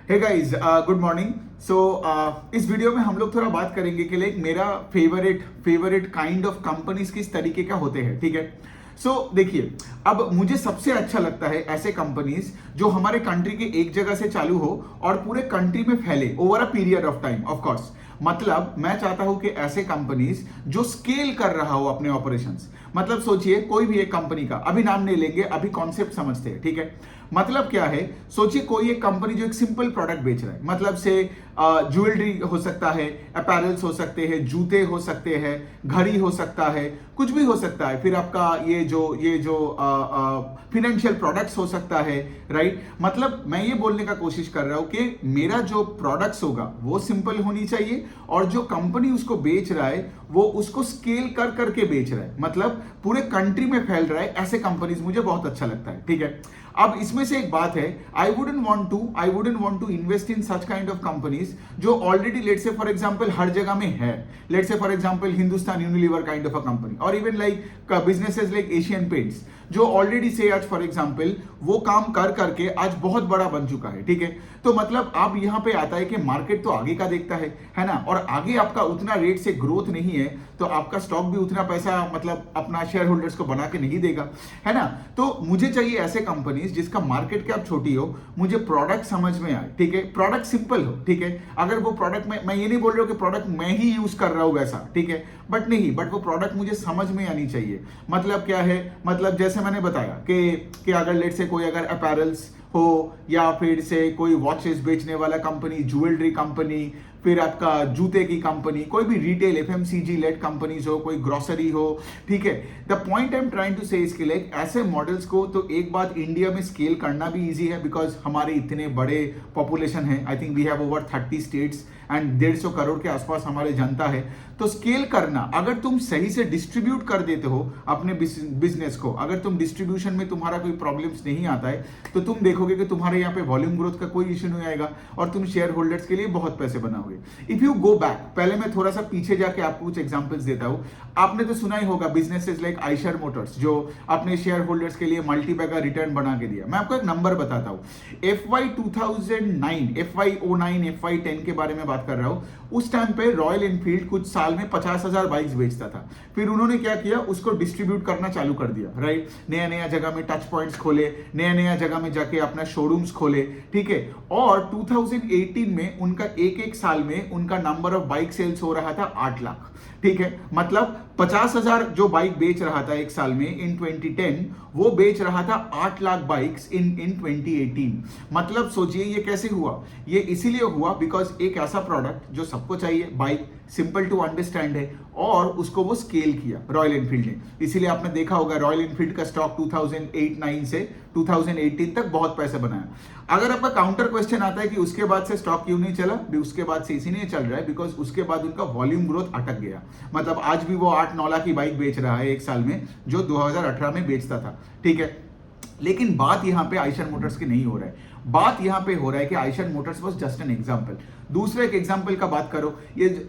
हे guys, good morning. So इस video में हम लोग थोड़ा बात करेंगे कि लाइक मेरा फेवरेट काइंड ऑफ कंपनीज किस तरीके का होते हैं, ठीक है। देखिए, अब मुझे सबसे अच्छा लगता है ऐसे कंपनीज जो हमारे कंट्री के एक जगह से चालू हो और पूरे कंट्री में फैले over a period of time. Of course, मतलब मैं चाहता हूं कि ऐसे कंपनीज जो स्केल कर रहा हो अपने ऑपरेशंस। मतलब सोचिए, कोई भी एक कंपनी का अभी नाम नहीं लेंगे, अभी कॉन्सेप्ट समझते हैं, ठीक है। मतलब क्या है, सोचिए कोई एक कंपनी जो एक सिंपल प्रोडक्ट बेच रहा है, मतलब से ज्वेलरी हो सकता है, अपैरल्स हो सकते हैं, जूते हो सकते हैं, घड़ी हो सकता है, कुछ भी हो सकता है। फिर आपका ये जो फिनेंशियल प्रोडक्ट्स हो सकता है, राइट। मतलब मैं ये बोलने का कोशिश कर रहा हूं कि मेरा जो प्रोडक्ट्स होगा वो सिंपल होनी चाहिए और जो कंपनी उसको बेच रहा है वो उसको स्केल कर करके बेच रहा है, मतलब पूरे कंट्री में फैल रहा है। ऐसे कंपनीज मुझे बहुत अच्छा लगता है, ठीक है। अब इसमें से एक बात है, I wouldn't want to invest in such kind of companies जो already let's say for example हर जगह में है। Let's say for example Hindustan Unilever kind of a company, और even like businesses like Asian Paints, जो ऑलरेडी से आज for example वो काम कर करके आज बहुत बड़ा बन चुका है, ठीक है। तो मतलब आप यहां पे आता है कि मार्केट तो आगे का देखता है ना, और आगे आपका उतना रेट से ग्रोथ नहीं है तो आपका स्टॉक भी उतना पैसा मतलब अपना शेयर होल्डर्स को बना के नहीं देगा, है ना। तो मुझे चाहिए ऐसे कंपनीज जिसका मार्केट कैप छोटी हो, मुझे प्रोडक्ट समझ में आए, ठीक है, प्रोडक्ट सिंपल हो, ठीक है। अगर वो प्रोडक्ट में, मैं ये नहीं बोल रहा हूं कि प्रोडक्ट मैं ही यूज कर रहा हूं वैसा, ठीक है, बट वो प्रोडक्ट मुझे समझ में आनी चाहिए। मतलब क्या है, मतलब जैसे मैंने बताया कि अगर लेट से कोई अगर अपैरल्स हो या फिर से कोई वॉचेस बेचने वाला कंपनी, ज्वेलरी कंपनी, फिर आपका जूते की कंपनी, कोई भी रिटेल एफएमसीजी लेड कंपनीज हो, कोई ग्रोसरी हो, ठीक है। The point I am trying to say इसके लाइक ऐसे मॉडल्स को तो एक बात इंडिया में स्केल करना भी इजी है बिकॉज हमारे इतने बड़े पॉपुलेशन है। I think we have over 30 states and 150 crore के आसपास हमारे जनता है। तो स्केल करना, अगर तुम सही से डिस्ट्रीब्यूट कर देते हो अपने बिजनेस को, अगर तुम डिस्ट्रीब्यूशन में तुम्हारा कोई प्रॉब्लम्स नहीं आता है तो तुम देखोगे कि तुम्हारे यहाँ पे वॉल्यूम ग्रोथ का कोई इश्यू नहीं आएगा और तुम शेयर होल्डर्स के लिए बहुत पैसे बनाओगे। इफ यू गो बैक, पहले मैं थोड़ा सा पीछे जाके आपको कुछ एग्जांपल्स देता हूं। आपने तो सुना ही होगा बिजनेसेस लाइक आयशर मोटर्स जो अपने शेयर होल्डर्स के लिए मल्टी बैगर रिटर्न बना के दिया। मैं आपको एक नंबर बताता हूं, FY 2009, FY 09, FY 10 के बारे में बात कर रहा हूं। उस टाइम पे रॉयल एनफील्ड कुछ साल में 50,000 बाइक्स बेचता था। फिर उन्होंने क्या किया, उसको डिस्ट्रीब्यूट करना चालू कर दिया, राइट। नया नया जगह में टच पॉइंट्स खोले, नया नया जगह में जाके अपना शोरूम्स खोले, ठीक है। और 2018 में उनका एक साल में उनका नंबर ऑफ बाइक सेल्स हो रहा था 8 लाख, ठीक है। मतलब 50,000 जो बाइक बेच रहा था एक साल में इन 2010, वो बेच रहा था 8 लाख बाइक्स इन 2018। मतलब सोचिए ये कैसे हुआ। ये इसीलिए हुआ बिकॉज एक ऐसा प्रोडक्ट जो सबको चाहिए, बाइक सिंपल टू अंडरस्टैंड है, और उसको वो स्केल किया रॉयल एनफील्ड ने। इसीलिए आपने देखा होगा रॉयल एनफील्ड का स्टॉक 2008-9 से 2018 तक बहुत पैसे बनाया। अगर आपका काउंटर क्वेश्चन आता है कि उसके बाद से स्टॉक क्यों नहीं चला, भी उसके बाद से इसीलिए चल रहा है बिकॉज उसके बाद उनका वॉल्यूम ग्रोथ अटक गया। मतलब आज भी वो 8-9 लाख की बाइक बेच रहा है एक साल में, जो 2018 में बेचता था, ठीक है। लेकिन बात यहां पे आयशर मोटर्स की नहीं हो रहा है। बात यहां पे हो रहा है कि Eicher Motors was just an example. दूसरे एक एग्जांपल का बात करो, ये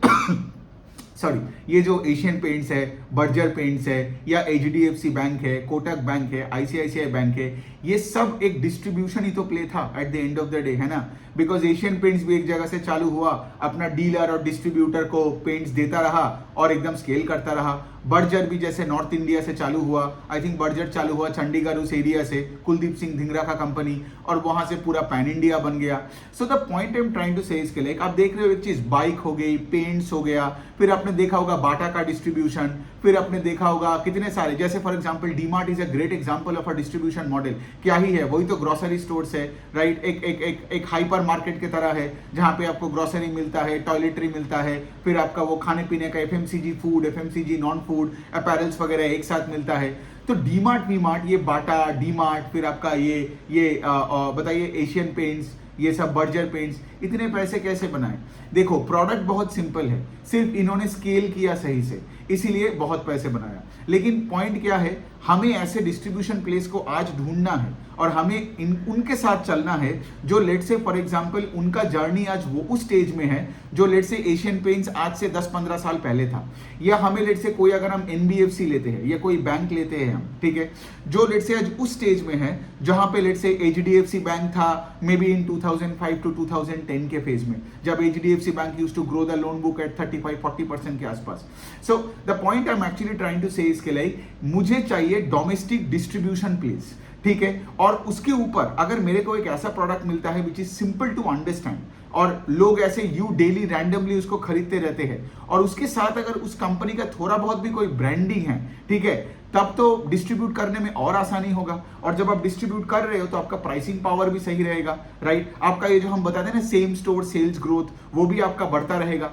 ये जो एशियन पेंट्स है, बर्जर पेंट्स है, या HDFC बैंक है, कोटक बैंक है, ICICI बैंक है, ये सब एक डिस्ट्रीब्यूशन ही तो प्ले था at the end of the day, है ना। बिकॉज एशियन पेंट्स भी एक जगह से चालू हुआ, अपना डीलर और डिस्ट्रीब्यूटर को पेंट्स देता रहा और एकदम स्केल करता रहा। बर्जर भी जैसे नॉर्थ इंडिया से चालू हुआ, आई थिंक बर्जर चालू हुआ चंडीगढ़ उस एरिया से, कुलदीप सिंह धिंगरा का कंपनी, और वहां से पूरा पैन इंडिया बन गया। So the point I am trying to say इसके लिए आप देख रहे हो एक चीज, बाइक हो गई, पेंट्स हो गया, फिर आपने देखा होगा बाटा का डिस्ट्रीब्यूशन, फिर आपने देखा होगा कितने सारे, जैसे for example DMart is a great example of a distribution model. क्या ही है, वही तो ग्रोसरी स्टोर्स है, राइट। एक हाइपर मार्केट की तरह है जहां पे आपको ग्रोसरी मिलता है, टॉयलेटरी मिलता है, फिर आपका वो खाने पीने का FMCG food, FMCG non food, apparels वगैरह एक साथ मिलता है। तो डीमार्ट, वीमार्ट, ये बाटा, डीमार्ट, फिर आपका ये बताइए एशियन पेंट्स, ये सब बर्जर पेंट्स, इतने पैसे कैसे बनाए। देखो प्रोडक्ट बहुत सिंपल है, सिर्फ इन्होंने स्केल किया सही से, इसीलिए बहुत पैसे बनाया। लेकिन पॉइंट क्या है, हमें ऐसे डिस्ट्रीब्यूशन प्लेस को आज ढूंढना है और हमें उनके साथ चलना है जो लेट से फॉर एग्जांपल उनका जर्नी आज वो उस स्टेज में है जो लेट से एशियन पेंट्स आज से 10-15 साल पहले था। या हमें लेट से कोई, अगर हम NBFC लेते हैं या कोई बैंक लेते हैं हम, ठीक है, जो लेट से आज उस स्टेज में है जहां पे लेट से HDFC बैंक था मे बी इन 2005 टू 2010 के फेज में, जब HDFC bank used to grow the loan book at 35-40% के आसपास. So the point I am actually trying to say इसके लिए मुझे चाहिए डोमेस्टिक डिस्ट्रीब्यूशन प्लीज, ठीक है. और उसके ऊपर अगर मेरे को एक ऐसा प्रोडक्ट मिलता है which is simple to understand और लोग ऐसे यू डेली रैंडमली उसको खरीदते रहते हैं, और उसके साथ अगर उस कंपनी का थोड़ा बहुत भी कोई ब्रांडिंग है, ठीक है, तब तो डिस्ट्रीब्यूट करने में और आसानी होगा. और जब आप डिस्ट्रीब्यूट कर रहे हो तो आपका प्राइसिंग पावर भी सही रहेगा, राइट. आपका ये जो हम बताते हैं ना सेम स्टोर सेल्स ग्रोथ, वो भी आपका बढ़ता रहेगा.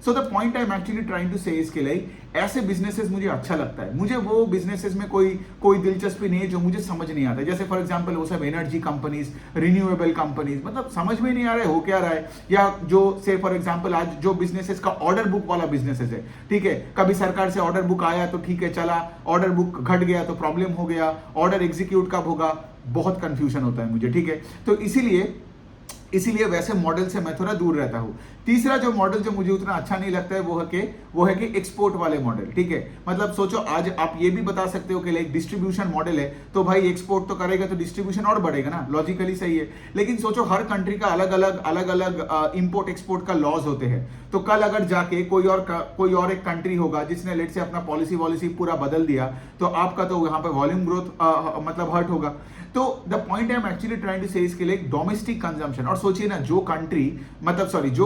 So the point I am actually trying to say इसके लिए ऐसे बिजनेसेस मुझे अच्छा लगता है. मुझे वो बिजनेसेस में कोई दिलचस्पी नहीं है जो मुझे समझ नहीं आता. जैसे फॉर एग्जांपल वो सब एनर्जी कंपनीज, रिन्यूएबल कंपनीज, मतलब समझ में नहीं आ रहा है हो क्या रहा है. या जो से फॉर एग्जांपल आज जो बिजनेसेस का ऑर्डर बुक वाला बिजनेसेस है, ठीक है, कभी सरकार से ऑर्डर बुक आया तो ठीक है चला, ऑर्डर बुक घट गया तो प्रॉब्लम हो गया, ऑर्डर एग्जीक्यूट कब होगा, बहुत कंफ्यूजन होता है मुझे, ठीक है. तो इसीलिए वैसे मॉडल से मैं थोड़ा दूर रहता हूं. तीसरा जो मॉडल जो मुझे उतना अच्छा नहीं लगता है वो है कि एक्सपोर्ट वाले मॉडल, ठीक है. मतलब सोचो आज आप ये भी बता सकते हो कि लाइक डिस्ट्रीब्यूशन मॉडल है तो भाई एक्सपोर्ट तो करेगा तो डिस्ट्रीब्यूशन और बढ़ेगा ना, लॉजिकली सही है. लेकिन सोचो हर कंट्री का अलग अलग इंपोर्ट एक्सपोर्ट का लॉज होते हैं. तो कल अगर जाके कोई और एक कंट्री होगा जिसने लेट से अपना पॉलिसी पूरा बदल दिया, तो आपका तो यहाँ पे वॉल्यूम ग्रोथ मतलब हर्ट होगा. तो the point I am actually trying to say इसके लिए डोमेस्टिक कंजम्पशन. और सोचिए ना, जो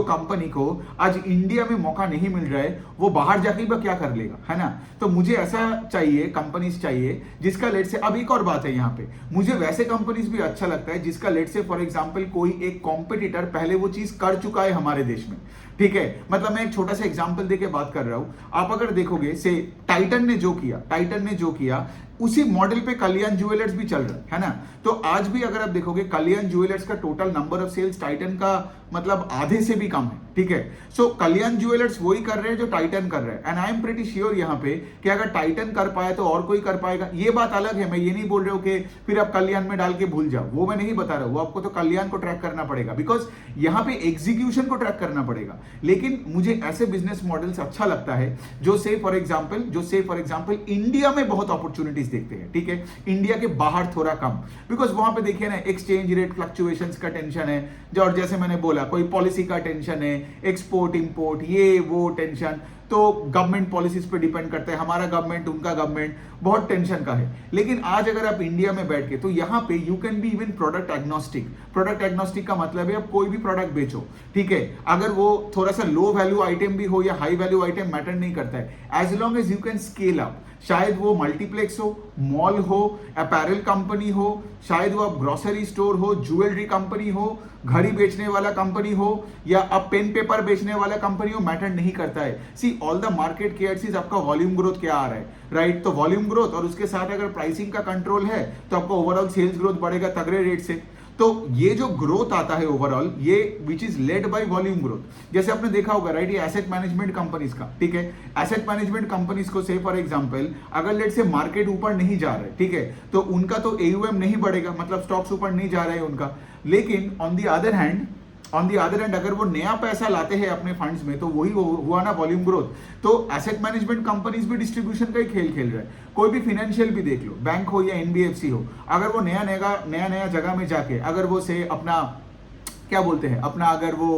कंपनी को आज इंडिया में मौका नहीं मिल रहा है वो बाहर जाके भी क्या कर लेगा, है ना. तो मुझे ऐसा चाहिए, कंपनीज चाहिए जिसका लेट से, अब एक और बात है यहाँ पे, मुझे वैसे कंपनीज भी अच्छा लगता है जिसका लेट से फॉर एग्जांपल कोई एक कॉम्पिटिटर पहले वो चीज कर चुका है हमारे देश में, ठीक है. मतलब मैं एक छोटा सा एग्जांपल देके बात कर रहा हूं. आप अगर देखोगे से टाइटन ने जो किया उसी मॉडल पे कल्याण ज्वेलर्स भी चल रहा है ना. तो आज भी अगर आप देखोगे कल्याण ज्वेलर्स का total number of sales Titan का मतलब आधे से भी कम है, ठीक है. सो कल्याण ज्वेलर्स वही कर रहे हैं जो टाइटन कर रहे हैं. And I am pretty sure यहाँ पे कि अगर टाइटन कर पाया तो और कोई कर पाएगा. ये बात अलग है, मैं ये नहीं बोल रहा हूँ कि फिर आप कल्याण में डाल के भूल जाओ, वो मैं नहीं बता रहा हूँ. वो आपको तो कल्याण को ट्रैक करना पड़ेगा, बिकॉज यहाँ पे एग्जीक्यूशन को ट्रैक करना पड़ेगा. लेकिन मुझे ऐसे बिजनेस मॉडल्स अच्छा लगता है जो से फॉर एग्जांपल इंडिया में बहुत अपॉर्चुनिटीज देखते हैं, ठीक है, इंडिया के बाहर थोड़ा कम. बिकॉज वहां पे देखिए ना एक्सचेंज रेट फ्लक्चुएशंस का टेंशन है, जो और जैसे मैंने बोला कोई पॉलिसी का टेंशन है, एक्सपोर्ट इंपोर्ट ये वो टेंशन, तो गवर्नमेंट पॉलिसीज पे डिपेंड करता है, हमारा गवर्नमेंट उनका गवर्नमेंट, बहुत टेंशन का है. लेकिन आज अगर आप इंडिया में बैठ के, तो यहाँ पे you can be even product agnostic का मतलब है आप कोई भी प्रोडक्ट बेचो, ठीक है, अगर वो थोड़ा सा लो वैल्यू आइटम भी हो या हाई वैल्यू आइटम मैटर नहीं करता है, as long as you can scale up. शायद वो मल्टीप्लेक्स हो, मॉल हो, अपैरल कंपनी हो, शायद वो अब ग्रोसरी स्टोर हो, ज्वेलरी कंपनी हो, घड़ी बेचने वाला कंपनी हो, या अब पेन पेपर बेचने वाला कंपनी हो, मैटर नहीं करता है. See all the market cares is आपका वॉल्यूम ग्रोथ क्या आ रहा है, राइट. तो वॉल्यूम ग्रोथ और उसके साथ अगर प्राइसिंग का कंट्रोल है तो आपका ओवरऑल सेल्स ग्रोथ बढ़ेगा तगड़े रेट से. तो ये जो ग्रोथ आता है ओवरऑल, ये which is led by volume growth. जैसे आपने देखा होगा, राइट, ये एसेट मैनेजमेंट कंपनीज का, ठीक है, एसेट मैनेजमेंट कंपनीज को से फॉर एग्जांपल अगर लेट से मार्केट ऊपर नहीं जा रहा है, ठीक है, तो उनका तो AUM नहीं बढ़ेगा, मतलब स्टॉक्स ऊपर नहीं जा रहे हैं उनका. लेकिन ऑन द अदर हैंड अगर वो नया पैसा लाते हैं अपने फंड्स में, तो वही हुआ ना वॉल्यूम ग्रोथ. तो एसेट मैनेजमेंट कंपनीज भी डिस्ट्रीब्यूशन का ही खेल खेल रहे हैं. कोई भी फाइनेंशियल भी देख लो, बैंक हो या NBFC हो, अगर वो नया जगह में जाके अगर वो से अपना क्या बोलते हैं अपना अगर वो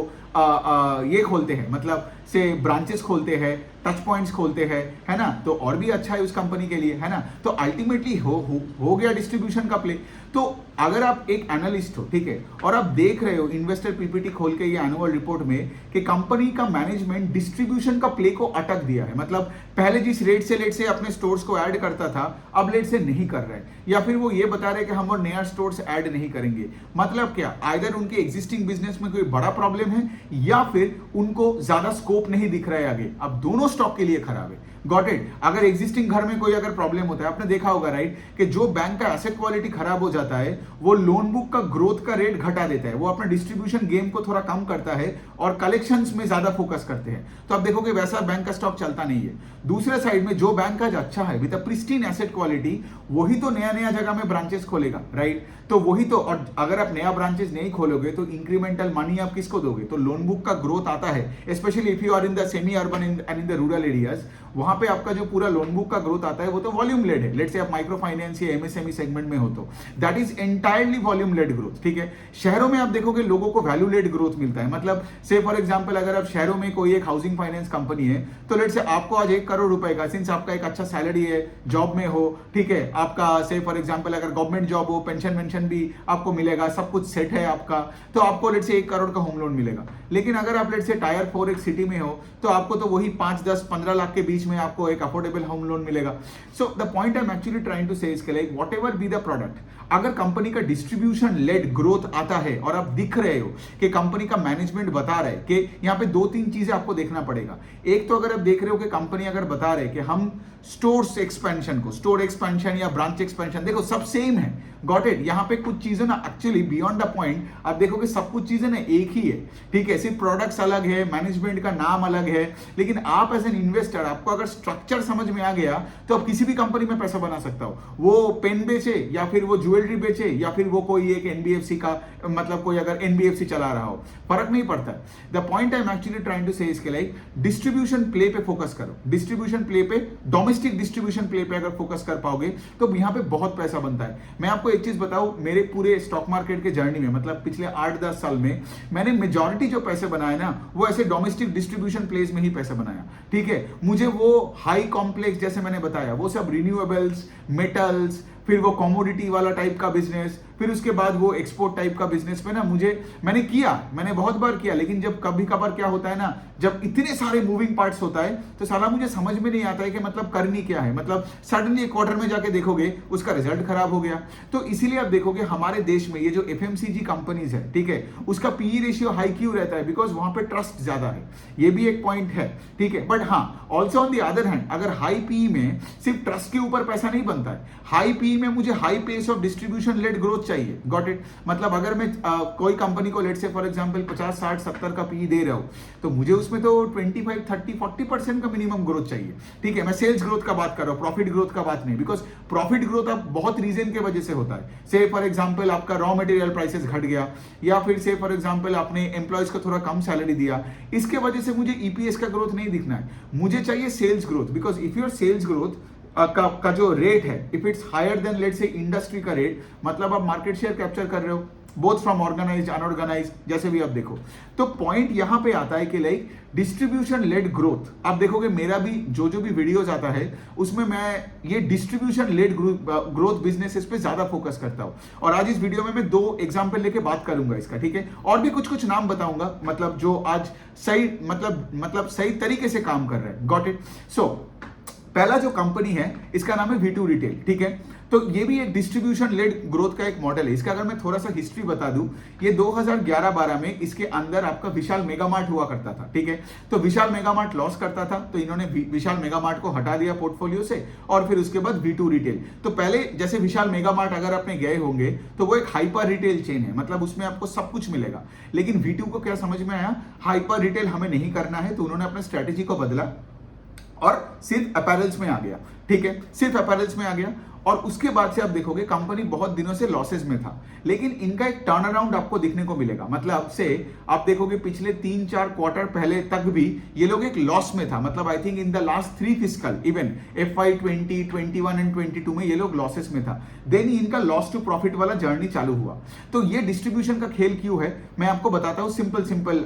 ये खोलते हैं, मतलब से ब्रांचेस खोलते हैं, टच पॉइंट्स खोलते हैं, है ना, तो और भी अच्छा है उस कंपनी के लिए, है ना. तो अल्टीमेटली हो गया डिस्ट्रीब्यूशन का प्ले. तो अगर आप एक एनालिस्ट हो, ठीक है, और आप देख रहे हो इन्वेस्टर PPT खोल के ये एनुअल रिपोर्ट में कि कंपनी का मैनेजमेंट डिस्ट्रीब्यूशन का प्ले को अटक दिया है, मतलब पहले जिस रेट से अपने स्टोर्स को ऐड करता था अब लेट से नहीं कर रहा है, या फिर वो ये बता रहे हैं कि हम और नया स्टोर्स ऐड नहीं करेंगे. मतलब क्या, आइदर उनके एग्जिस्टिंग बिजनेस में कोई बड़ा प्रॉब्लम है या फिर उनको ज्यादा स्कोप नहीं दिख रहा है आगे. अब दोनों स्टॉक के लिए खराब है. Got it. अगर एग्जिस्टिंग घर में कोई अगर प्रॉब्लम होता है, आपने देखा होगा, राइट, कि जो बैंक का एसेट क्वालिटी खराब हो जाता है वो लोन बुक का ग्रोथ का रेट घटा देता है, वो अपना डिस्ट्रीब्यूशन गेम को थोड़ा कम करता है और कलेक्शंस में ज्यादा फोकस करते हैं. तो आप देखोगे वैसा बैंक का स्टॉक चलता नहीं है. दूसरे साइड में जो बैंक का अच्छा है विद प्रिस्टीन एसेट क्वालिटी, वही तो नया जगह में ब्रांचेस खोलेगा, राइट. तो वही तो, और अगर आप नया ब्रांचेस नहीं खोलोगे तो इंक्रीमेंटल मनी आप किसको दोगे. तो लोन बुक का ग्रोथ आता है, specially if you are in the semi urban and in the rural areas, वहां पे आपका जो पूरा लोन बुक का ग्रोथ आता है वो तो वॉल्यूम लेड है। लेट्स से आप माइक्रो फाइनेंस या एमएसएमई सेगमेंट में हो तो that is entirely volume led growth, ठीक है। शहरों में आप देखोगे लोगों को वैल्यू लेड ग्रोथ मिलता है। मतलब से फॉर एग्जांपल अगर आप शहरों में कोई एक हाउसिंग फाइनेंस कंपनी है तो लेट्स से आपको आज 1 करोड़ रुपए का, सिंस आपका एक अच्छा सैलरी है, जॉब में हो, ठीक है, आपका से फॉर एग्जांपल अगर गवर्नमेंट जॉब हो, पेंशन वेंशन भी आपको मिलेगा, सब कुछ सेट है आपका, तो आपको लेट्स से 1 करोड़ का होम लोन मिलेगा। लेकिन अगर आप लेट्स से टायर 4 एक सिटी में हो तो आपको तो वही 5, 10, 15 लाख के बीच में आपको एक अफोर्डेबल होम लोन मिलेगा। So the point I am actually trying to say इसके like whatever be the product, अगर कंपनी का डिस्ट्रीब्यूशन लेड ग्रोथ आता है और आप दिख रहे हो कि कंपनी का मैनेजमेंट बता रहा है कि यहाँ पे 2-3 चीजें आपको देखना पड़ेगा। एक तो अगर आप देख रहे हो कि कंपनी अगर बता रहे कि हम स्टोर्स एक्सपेंशन को, स्टोर एक्सपेंशन या ब्रांच एक्सपेंशन, देखो सब सेम है, गॉट इट। यहाँ पे कुछ चीजें ना एक्चुअली बियॉन्ड द पॉइंट आप देखोगे सब कुछ चीजें ना एक ही है, ठीक है, सिर्फ प्रोडक्ट्स अलग है, मैनेजमेंट का नाम अलग है। लेकिन आप एज एन इन्वेस्टर, आपको अगर स्ट्रक्चर समझ में आ गया तो आप किसी भी कंपनी में पैसा बना सकता हो। वो पेन बेचे या फिर वो ज्वेलरी बेचे या फिर वो कोई एक एनबीएफसी का, मतलब कोई अगर एनबीएफसी चला रहा हो, फर्क नहीं पड़ता। The point I am actually trying to say इसके लाइक डिस्ट्रीब्यूशन प्ले पे फोकस करो। डिस्ट्रीब्यूशन प्ले पे, डोमेस्टिक डिस्ट्रीब्यूशन प्ले पे अगर फोकस कर पाओगे तो यहाँ पे बहुत पैसा बनता है। मैं आपको एक चीज बताऊं, मेरे पूरे स्टॉक मार्केट के जर्नी में, मतलब पिछले 8-10 साल में मैंने मेजॉरिटी जो पैसे बनाए ना वो ऐसे डोमेस्टिक डिस्ट्रीब्यूशन प्लेस में ही पैसे बनाया, ठीक है। मुझे वो हाई कॉम्प्लेक्स, जैसे मैंने बताया, वो सब रिन्यूएबल्स, मेटल्स, फिर वो कमोडिटी वाला टाइप का बिजनेस, फिर उसके बाद वो एक्सपोर्ट टाइप का बिजनेस में ना मैंने बहुत बार किया। लेकिन जब कभी कभार क्या होता है ना, जब इतने सारे मूविंग पार्ट्स होता है तो साला मुझे समझ में नहीं आता है कि मतलब करनी क्या है। मतलब सडनली एक क्वार्टर में जाके देखोगे उसका रिजल्ट खराब हो गया। तो इसीलिए आप देखोगे हमारे देश में ये जो एफएमसीजी कंपनीज है, ठीक है, उसका पीई रेशियो हाई क्यों रहता है? बिकॉज वहां पे ट्रस्ट ज्यादा है, ये भी एक पॉइंट है, ठीक है। बट हाँ, also on the other hand, अगर हाई पीई में सिर्फ ट्रस्ट के ऊपर पैसा नहीं बनता है, हाई पीई में मुझे high pace of distribution led growth चाहिए, गॉट इट। मतलब अगर मैं कोई कंपनी को लेट से फॉर एग्जांपल 50, 60, 70 का पीई दे रहा हूं तो मुझे उसमें तो 25, 30, 40% का मिनिमम ग्रोथ चाहिए, ठीक है। मैं सेल्स ग्रोथ का बात कर रहा हूं, प्रॉफिट ग्रोथ का बात नहीं। बिकॉज प्रॉफिट ग्रोथ अब बहुत रीजन के वजह से होता है। से फॉर एग्जांपल आपका रॉ मटेरियल प्राइसेस घट गया, या फिर से फॉर एग्जांपल आपने एम्प्लॉयज को थोड़ा कम सैलरी दिया, इसके वजह से मुझे ईपीएस का ग्रोथ नहीं दिखना है, मुझे चाहिए sales growth. Because if your sales growth का जो रेट है, if it's higher than let's say industry का रेट, मतलब आप मार्केट शेयर कैप्चर कर रहे हो, बोथ फ्रॉम ऑर्गेनाइज्ड, अनऑर्गेनाइज्ड, जैसे भी आप देखो। तो पॉइंट यहां पे आता है कि लाइक डिस्ट्रीब्यूशन लेड ग्रोथ, आप देखोगे मेरा भी जो भी वीडियोस आता है उसमें मैं ये डिस्ट्रीब्यूशन लेड ग्रोथ बिजनेसेस पे ज्यादा फोकस करता हूं। और आज इस वीडियो में मैं 2 एग्जांपल लेके बात करूंगा इसका, ठीक है। और भी कुछ नाम बताऊंगा, मतलब जो आज सही मतलब सही तरीके से काम कर रहे हैं, गॉट इट। सो पहला जो कंपनी है इसका नाम है V2 रिटेल, ठीक है। तो ये भी एक डिस्ट्रीब्यूशन लेड ग्रोथ का एक मॉडल है। इसका अगर मैं थोड़ा सा हिस्ट्री बता दूं, ये 2011-12 में इसके अंदर आपका विशाल मेगामार्ट हुआ करता था, ठीक है। तो विशाल मेगामार्ट लॉस करता था, तो इन्होंने विशाल मेगामार्ट को हटा दिया पोर्टफोलियो से, और फिर उसके बाद V2 रिटेल। तो पहले जैसे विशाल मेगामार्ट अगर आपने गए होंगे तो वो एक हाइपर रिटेल चेन है, मतलब उसमें आपको सब कुछ मिलेगा। लेकिन V2 को क्या समझ में आया, हाइपर रिटेल हमें नहीं करना है, तो उन्होंने अपने स्ट्रेटेजी को बदला और सिर्फ अपैरल्स में आ गया, ठीक है, सिर्फ अपैरल्स में आ गया। और उसके बाद से आप देखोगे कंपनी बहुत दिनों से लॉसेस में था, लेकिन इनका एक टर्न अराउंड आपको दिखने को मिलेगा। मतलब से आप देखोगे पिछले 3-4 क्वार्टर पहले तक भी ये लोग एक लॉस में था। मतलब I think in the last 3 fiscal, even FY 20, 21 and 22 में ये लोग लॉसेस में था। देन इनका लॉस टू प्रॉफिट वाला जर्नी चालू हुआ। तो ये डिस्ट्रीब्यूशन का खेल क्यों है मैं आपको बताता हूं, सिंपल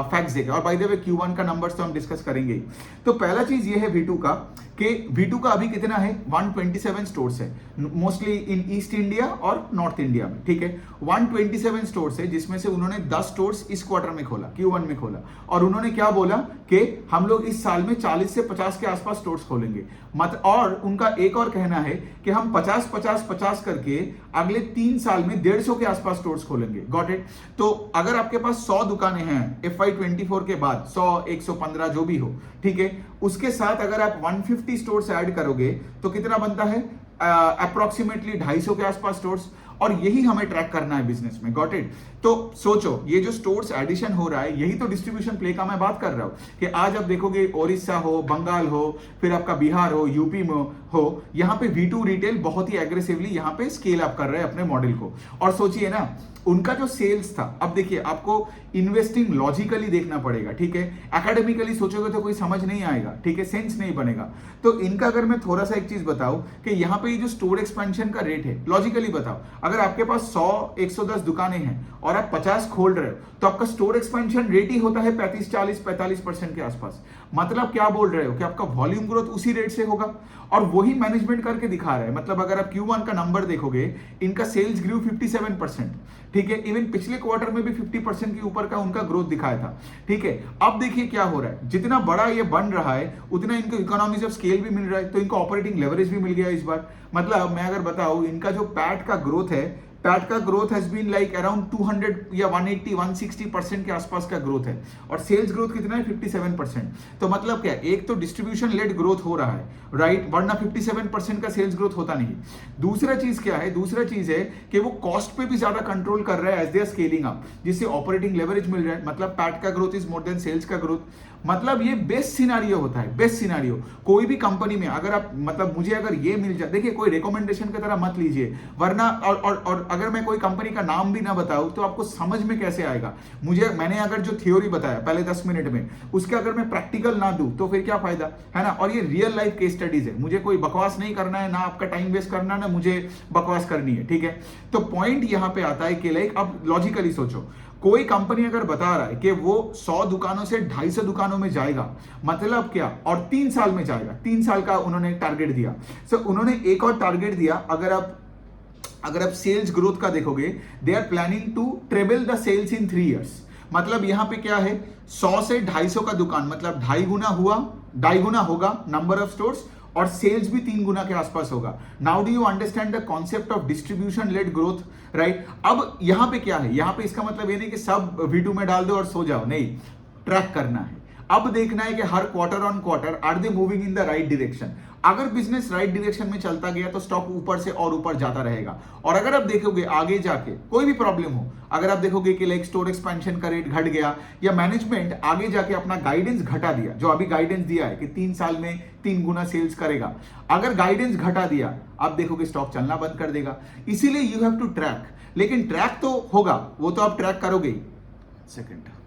फैक्ट्स देकर। और बाय द वे Q1 का नंबर्स तो हम डिस्कस करेंगे। तो पहला चीज ये है V2 का, कि V2 का अभी कितना है, 127 स्टोर्स है, मोस्टली इन ईस्ट इंडिया और नॉर्थ इंडिया में, ठीक है। 127 स्टोर्स है, जिसमें से उन्होंने 10 स्टोर्स इस क्वार्टर में खोला, Q1 में खोला। और उन्होंने क्या बोला कि हम लोग इस साल में 40 से 50 के आसपास स्टोर्स खोलेंगे। और उनका एक और कहना है कि हम 50 करके अगले 3 साल में 150 के आसपास स्टोर्स खोलेंगे, गॉट इट। तो अगर आपके पास 100 दुकानें हैं FY 24 के बाद, 100, 115 जो भी हो, ठीक है, उसके साथ अगर आप 150 स्टोर्स ऐड करोगे तो कितना बनता है, अप्रोक्सीमेटली 250 के आसपास स्टोर्स। और यही हमें ट्रैक करना है बिजनेस में, गॉट इट। तो सोचो ये जो स्टोर्स एडिशन हो रहा है, यही तो डिस्ट्रीब्यूशन प्ले का मैं बात कर रहा हूं कि आज आप देखोगे ओडिशा हो, बंगाल हो, फिर आपका बिहार हो, यूपी में हो, यहां पे V2 रिटेल बहुत ही एग्रेसिवली यहां पे स्केल अप कर रहे हैं अपने मॉडल को। और सोचिए ना उनका जो सेल्स था, अब देखिए आपको इन्वेस्टिंग लॉजिकली देखना पड़ेगा, ठीक है, एकेडमिकली सोचोगे तो कोई समझ नहीं आएगा, ठीक है, सेंस नहीं बनेगा। तो इनका अगर मैं थोड़ा सा एक चीज बताऊं कि यहाँ पे ये जो स्टोर एक्सपेंशन का रेट है, लॉजिकली बताओ, अगर आपके पास 100-110 दुकानें हैं और आप 50 खोल रहे हो तो आपका स्टोर एक्सपेंशन रेट ही होता है 35-40-45% के आसपास। मतलब क्या बोल रहे हो कि आपका वॉल्यूम ग्रोथ उसी रेट से होगा, और वही मैनेजमेंट करके दिखा रहा है। मतलब अगर आप Q1 का नंबर देखोगे, इनका सेल्स ग्रू 57%, ठीक है, इवन पिछले क्वार्टर में भी 50% के ऊपर का उनका ग्रोथ दिखाया था, ठीक है। अब देखिए क्या हो रहा है, जितना बड़ा ये बन रहा है उतना इनको इकोनॉमीज ऑफ स्केल भी मिल रहा है, तो इनको ऑपरेटिंग लेवरेज भी मिल गया इस बार। मतलब मैं अगर बताऊं, इनका जो पैट का ग्रोथ है, पैट का growth has been like around 200 या 180-160% के आसपास का ग्रोथ है, और सेल्स ग्रोथ कितना है 57%। तो मतलब क्या, एक तो डिस्ट्रीब्यूशन लेड ग्रोथ हो रहा है, राइट, वरना 57% का सेल्स ग्रोथ होता नहीं। दूसरा चीज क्या है, दूसरा चीज है कि वो कॉस्ट पे भी ज्यादा कंट्रोल कर रहा है as they are scaling up, जिससे ऑपरेटिंग लेवरेज मिल रहा है। मतलब पैट का growth is more than sales का ग्रोथ। मतलब ये बेस्ट सिनारियो होता है, बेस्ट सिनारियो कोई भी कंपनी में। अगर आप मतलब मुझे अगर ये मिल जाए, देखिए कोई रिकमेंडेशन की तरह मत लीजिए, वरना और अगर मैं कोई कंपनी का नाम भी ना बताऊं तो आपको समझ में कैसे आएगा। मैंने अगर जो थ्योरी बताया पहले 10 मिनट में, उसके अगर मैं प्रैक्टिकल ना दूं तो फिर क्या फायदा, है ना। और ये रियल लाइफ केस स्टडीज है, मुझे कोई बकवास नहीं करना है, ना आपका टाइम वेस्ट करना, ना मुझे बकवास करनी है, ठीक है। तो पॉइंट यहां पे आता है कि लाइक अब लॉजिकली सोचो, कोई कंपनी अगर बता रहा है कि वो 100 दुकानों से 250 दुकानों में जाएगा, मतलब क्या, और 3 साल में जाएगा, 3 साल का उन्होंने टारगेट दिया। उन्होंने एक और टारगेट दिया, अगर आप सेल्स ग्रोथ का देखोगे, they are planning to triple the sales in 3 years. मतलब यहां पे क्या है, 100 से 250 का दुकान, मतलब 2.5 गुना होगा नंबर ऑफ स्टोर्स, और सेल्स भी 3 गुना के आसपास होगा। Now do you understand the concept of distribution led growth, right. अब यहां पे क्या है, यहां पे इसका मतलब ये नहीं कि सब V2 में डाल दो और सो जाओ, नहीं, ट्रैक करना है। अब देखना है कि हर quarter on quarter are they moving in the right direction. अगर बिजनेस राइट डायरेक्शन में चलता गया तो स्टॉक ऊपर से और ऊपर जाता रहेगा। और अगर आप देखोगे आगे जाके कोई भी प्रॉब्लम हो, अगर आप देखोगे कि लाइक स्टोर एक्सपेंशन का रेट घट गया, या मैनेजमेंट आगे जाके अपना गाइडेंस घटा दिया, जो अभी गाइडेंस दिया है कि 3 साल में 3 गुना सेल्स करेगा, अगर गाइडेंस घटा दिया, आप देखोगे स्टॉक चलना बंद कर देगा। इसीलिए यू हैव टू ट्रैक, लेकिन ट्रैक तो होगा, वो तो आप ट्रैक करोगे, सेकंड,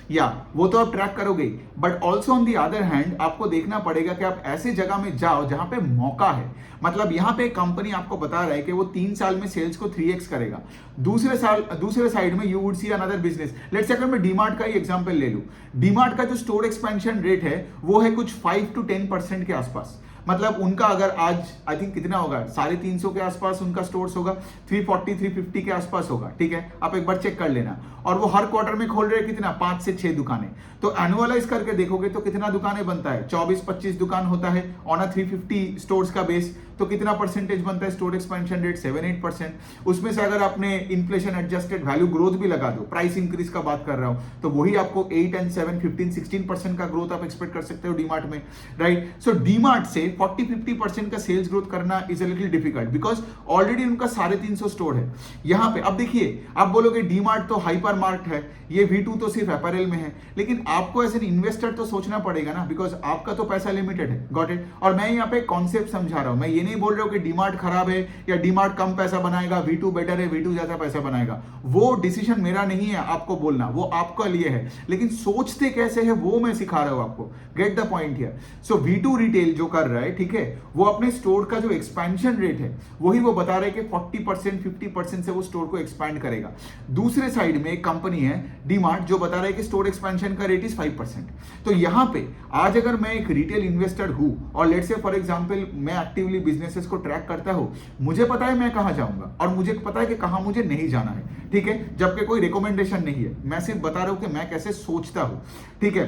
या वो तो आप ट्रैक करोगे, but also on the other hand आपको देखना पड़ेगा कि आप ऐसे जगह में जाओ जहां पे मौका है। मतलब यहां पे कंपनी आपको बता रहा है कि वो 3 साल में सेल्स को 3x करेगा। दूसरे साइड में you would see another business, let's say अगर मैं डीमार्ट का ही एग्जांपल ले लूं, डीमार्ट का जो स्टोर एक्सपेंशन रेट है वो है कुछ 5 to 10% के आसपास। मतलब उनका अगर आज आई थिंक कितना होगा, 350 के आसपास उनका स्टोर्स होगा, 340-350 के आसपास होगा, ठीक है, आप एक बार चेक कर लेना। और वो हर क्वार्टर में खोल रहे हैं कितना, 5 से 6 दुकानें। तो एनुअलाइज करके देखोगे तो कितना दुकानें बनता है, 24-25 दुकान होता है ऑन अ 350 स्टोर्स का बेस। तो कितना परसेंटेज बनता है स्टोर एक्सपेंशन रेट, 7-8%। उसमें से अगर आपने इन्फ्लेशन एडजस्टेड वैल्यू ग्रोथ भी लगा दो, प्राइस इंक्रीज का बात कर रहा हूं, तो वही आपको 8 and 7, 15-16% का ग्रोथ आप एक्सपेक्ट कर सकते हो डीमार्ट में, राइट। सो डीमार्ट से 40-50% का सेल्स ग्रोथ करना is a little difficult, because already उनका 350 स्टोर है यहां पे। अब देखिए, आप बोलोगे डीमार्ट तो हाइपर मार्ट है, ये V2 तो सिर्फ अपैरल में है, लेकिन आपको एज एन इन्वेस्टर तो सोचना पड़ेगा ना, बिकॉज आपका तो पैसा लिमिटेड है, गॉट इट। और मैं यहाँ पे कॉन्सेप्ट समझा रहा हूं, मैं ये नहीं बोल रहा हूं कि डीमार्ट खराब है या डीमार्ट कम पैसा बनाएगा, V2 बेटर है, V2 ज्यादा पैसा बनाएगा। वो डिसीजन मेरा नहीं है आपको बोलना, वो आपका लिए है, लेकिन सोचते कैसे है वो मैं सिखा रहा हूं आपको। Gate the point here. So V2 retail जो कर रहा है, ठीक है, वो अपने स्टोर का जो एक्सपेंशन रेट है वही वो बता रहे हैं कि 40% 50% से वो स्टोर को एक्सपैंड करेगा। दूसरे साइड में एक कंपनी है डीमार्ट जो बता रहा है कि स्टोर एक्सपेंशन का रेट इज 5%। तो यहां पे आज अगर मैं एक रिटेल इन्वेस्टर हूं और लेट्स से फॉर एग्जांपल मैं एक्टिवली बिजनेसेस को ट्रैक करता हूं, मुझे पता है मैं कहां जाऊंगा और मुझे पता है कि कहां मुझे नहीं जाना है, ठीक है, जबकि कोई रिकमेंडेशन नहीं है, मैं सिर्फ बता रहा हूं कि मैं कैसे सोचता हूं, ठीक है।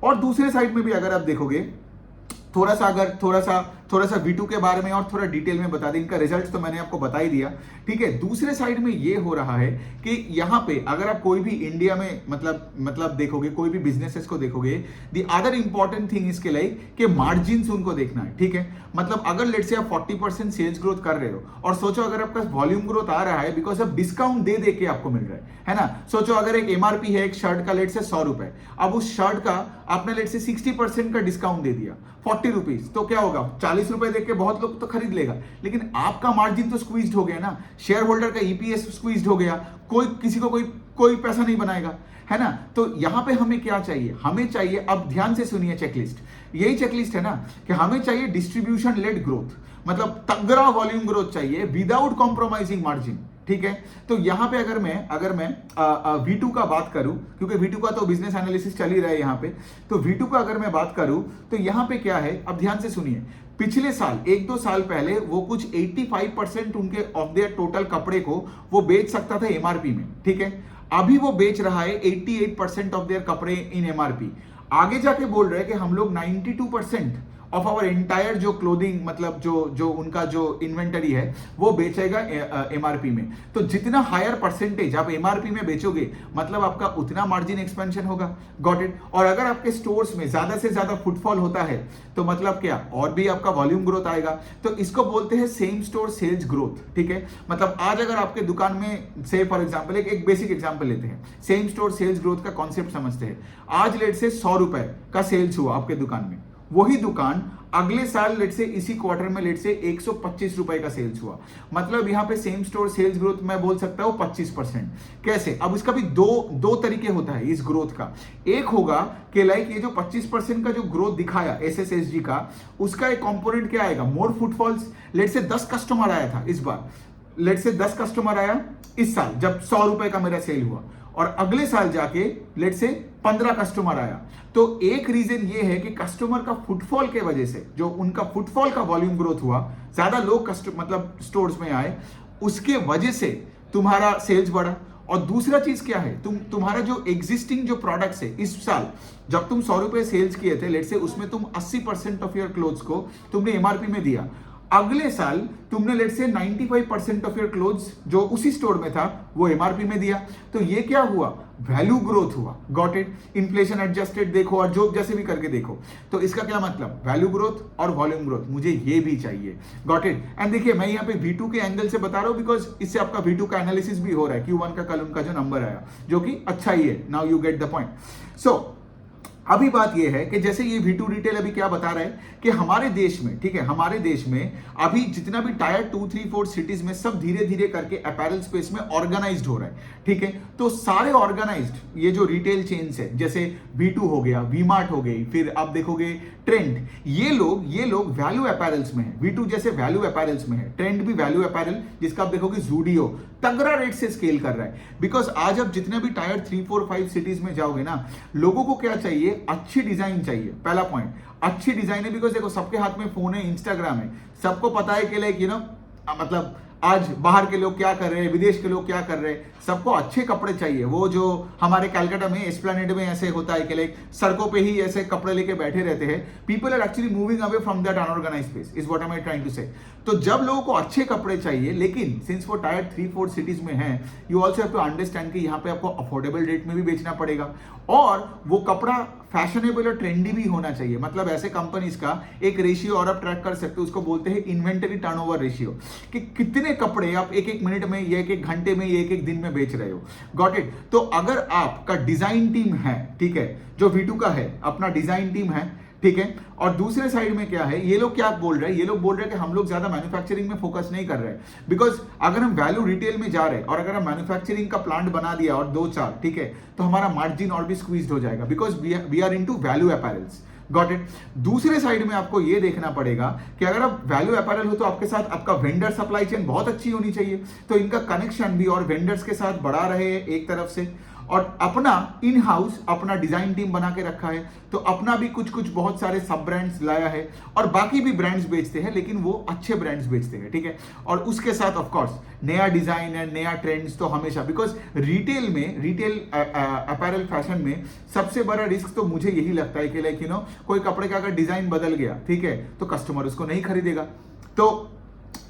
और दूसरे साइड में भी अगर आप देखोगे, थोड़ा सा थोड़ा सा V2 के बारे में और थोड़ा डिटेल में बता दें। इनका रिजल्ट तो मैंने आपको बता ही दिया, ठीक है। दूसरे साइड में ये हो रहा है कि यहाँ पे अगर आप कोई भी इंडिया में मतलब देखोगे, कोई भी बिजनेसेस को देखोगे, द अदर इंपॉर्टेंट थिंग इसके लाइक कि मार्जिन उनको देखना है, ठीक है। मतलब अगर लेट से आप 40% सेल्स ग्रोथ कर रहे हो और सोचो अगर आपका वॉल्यूम ग्रोथ आ रहा है बिकॉज अब डिस्काउंट दे दे के आपको मिल रहा है ना। सोचो अगर एक एमआरपी है एक शर्ट का लेट से 100 रुपए, अब उस शर्ट का आपने लेट से 60% का डिस्काउंट दे दिया 40 रुपीज, तो क्या होगा, 40 रुपए देख के बहुत लोग तो खरीद लेगा, लेकिन आपका मार्जिन तो स्क्वीज्ड हो गया ना, शेयर होल्डर का ईपीएस स्क्वीज्ड हो गया, किसी को कोई पैसा नहीं बनाएगा, है ना। तो यहां पे हमें क्या चाहिए, हमें चाहिए, अब ध्यान से सुनिए चेकलिस्ट, यही चेकलिस्ट है ना कि हमें चाहिए डिस्ट्रीब्यूशन लेड ग्रोथ, मतलब तगड़ा वॉल्यूम ग्रोथ चाहिए विदाउट कॉम्प्रोमाइजिंग मार्जिन, ठीक है। तो यहां पे अगर मैं V2 का बात करूं, क्योंकि V2 का तो बिजनेस एनालिसिस चल ही रहा है यहां पे, तो V2 का अगर मैं बात करूं तो यहां पे क्या है, अब ध्यान से सुनिए, पिछले साल 1-2 साल पहले वो कुछ 85% उनके ऑफ देयर टोटल कपड़े को वो बेच सकता था एमआरपी में, ठीक है। अभी वो बेच रहा है 88% ऑफ देयर कपड़े इन एमआरपी। आगे जाके बोल रहे हैं कि हम लोग 92% ऑफ आवर एंटायर जो क्लोथिंग, मतलब जो उनका जो इन्वेंटरी है वो बेचेगा एमआरपी में। तो जितना हायर परसेंटेज आप एमआरपी में बेचोगे मतलब आपका उतना मार्जिन एक्सपेंशन होगा, गॉट इट। और अगर आपके स्टोर्स में ज्यादा से ज्यादा फुटफॉल होता है तो मतलब क्या, और भी आपका वॉल्यूम ग्रोथ आएगा। तो इसको बोलते हैं सेम स्टोर सेल्स ग्रोथ, ठीक है। मतलब आज अगर आपके दुकान में से फॉर एग्जांपल एक बेसिक एग्जांपल लेते हैं, सेम स्टोर सेल्स ग्रोथ का कॉन्सेप्ट समझते हैं। आज लेट से 100 रुपए का सेल्स हुआ आपके दुकान में, वही दुकान अगले साल लेट से इसी क्वार्टर में लेट से 125 रुपए का सेल्स हुआ, मतलब यहां पे सेम स्टोर सेल्स ग्रोथ मैं बोल सकता हूं 25%। कैसे, अब इसका भी दो तरीके होता है इस ग्रोथ का। एक होगा कि लाइक ये जो 25% का जो ग्रोथ दिखाया एसएसएसजी का, उसका एक कंपोनेंट क्या आएगा, मोर फुटफॉल्स। लेट से 10 कस्टमर आया था इस बार, लेट से 10 कस्टमर आया इस साल जब 100 रुपए का मेरा सेल हुआ, और अगले साल जाके लेट से 15 कस्टमर आया। तो एक रीजन ये है कि कस्टमर का फुटफॉल के वजह से, जो उनका फुटफॉल का वॉल्यूम ग्रोथ हुआ, ज्यादा लोग मतलब स्टोर्स में आए, उसके वजह से तुम्हारा सेल्स बढ़ा। और दूसरा चीज क्या है, तुम्हारा जो एग्जिस्टिंग जो प्रोडक्ट्स है, इस साल जब तुम 100 रुपए सेल्स किए थे लेट से, उसमें तुम 80% ऑफ योर क्लोथ्स को तुमने एमआरपी में दिया। अगले साल तुमने लेट से 95% ऑफ योर क्लोथ्स जो उसी स्टोर में था वो एमआरपी में दिया। तो ये क्या हुआ, वैल्यू ग्रोथ हुआ, गॉट इट। इन्फ्लेशन एडजस्टेड देखो और जो जैसे भी करके देखो, तो इसका क्या मतलब, वैल्यू ग्रोथ और वॉल्यूम ग्रोथ, मुझे ये भी चाहिए, गॉट इट। एंड देखिए मैं यहाँ पे V2 के एंगल से बता रहा हूं बिकॉज इससे आपका V2 का एनालिसिस भी हो रहा है, Q1 का कल उनका जो नंबर आया जो कि अच्छा ही है। Now you get the point. So अभी बात यह है कि जैसे ये V2 रिटेल अभी क्या बता रहा है कि हमारे देश में, ठीक है, हमारे देश में अभी जितना भी टायर 2, 3, 4 सिटीज में सब धीरे धीरे करके अपैरल स्पेस में ऑर्गेनाइज्ड हो रहा है, ठीक है। तो सारे ऑर्गेनाइज्ड ये जो रिटेल चेन्स है, जैसे V2 हो गया, V-Mart हो गई, फिर आप देखोगे ट्रेंड, ये लोग वैल्यू अपैरल्स में है। V2 जैसे वैल्यू अपैरल्स में है, ट्रेंड भी वैल्यू अपैरल, जिसका आप देखोगे ज़ूडियो तगड़ा रेट से स्केल कर रहा है। बिकॉज आज आप जितने भी टायर 3, 4, 5 सिटीज में जाओगे ना, लोगों को क्या चाहिए, अच्छी डिजाइन चाहिए। पहला पॉइंट, अच्छी डिजाइन है। बिकॉज देखो सबके हाथ में फोन है, इंस्टाग्राम है, सबको पता है कि लाइक मतलब आज बाहर के लोग क्या कर रहे हैं, विदेश के लोग क्या कर रहे हैं, सबको अच्छे कपड़े चाहिए। वो जो हमारे कैलकाटा में एस्प्लेनेड में ऐसे होता है कि लाइक सड़कों पे ही ऐसे कपड़े लेके बैठे रहते हैं, people are actually moving away from that unorganised space, is what I am trying to say. तो जब लोगों को अच्छे कपड़े चाहिए, लेकिन सिंस वो टायर 3, 4 सिटीज में है, you also have to understand कि यहाँ पे आपको अफोर्डेबल रेट में भी बेचना पड़ेगा, और वो कपड़ा फैशनेबल और ट्रेंडी भी होना चाहिए। मतलब ऐसे कंपनीज का एक रेशियो और आप ट्रैक कर सकते हो, उसको बोलते हैं इन्वेंटरी टर्नओवर रेशियो, कि कितने कपड़े आप एक मिनट में या एक घंटे में या एक दिन में बेच रहे हो, गॉट इट। तो अगर आपका डिजाइन टीम है, ठीक है, जो V2 का है, अपना डिजाइन टीम है, ठीक है, और दूसरे साइड में क्या है, ये लोग क्या बोल रहे हैं, ये लोग बोल रहे हैं कि हम लोग ज्यादा मैन्युफैक्चरिंग में फोकस नहीं कर रहे हैं। बिकॉज अगर हम वैल्यू रिटेल में जा रहे हैं और अगर हम मैन्युफैक्चरिंग का प्लांट बना दिया और 2-4, ठीक है, तो हमारा मार्जिन और भी स्क्वीज्ड हो जाएगा, because we are into value apparels, got it. दूसरे साइड में आपको ये देखना पड़ेगा कि अगर आप वैल्यू अपैरल हो तो आपके साथ आपका वेंडर सप्लाई चेन बहुत अच्छी होनी चाहिए, तो इनका कनेक्शन भी और वेंडर्स के साथ बढ़ा रहे एक तरफ से, और अपना इन हाउस अपना डिजाइन टीम बना के रखा है, तो अपना भी कुछ कुछ बहुत सारे सब ब्रांड्स लाया है, और बाकी भी ब्रांड्स बेचते हैं, लेकिन वो अच्छे ब्रांड्स बेचते हैं, ठीक है। और उसके साथ ऑफ कोर्स नया डिजाइन है, नया ट्रेंड्स तो हमेशा, बिकॉज रिटेल अपैरल फैशन में सबसे बड़ा रिस्क तो मुझे यही लगता है कि लाइक यू नो कोई कपड़े का अगर डिजाइन बदल गया, ठीक है, तो कस्टमर उसको नहीं खरीदेगा। तो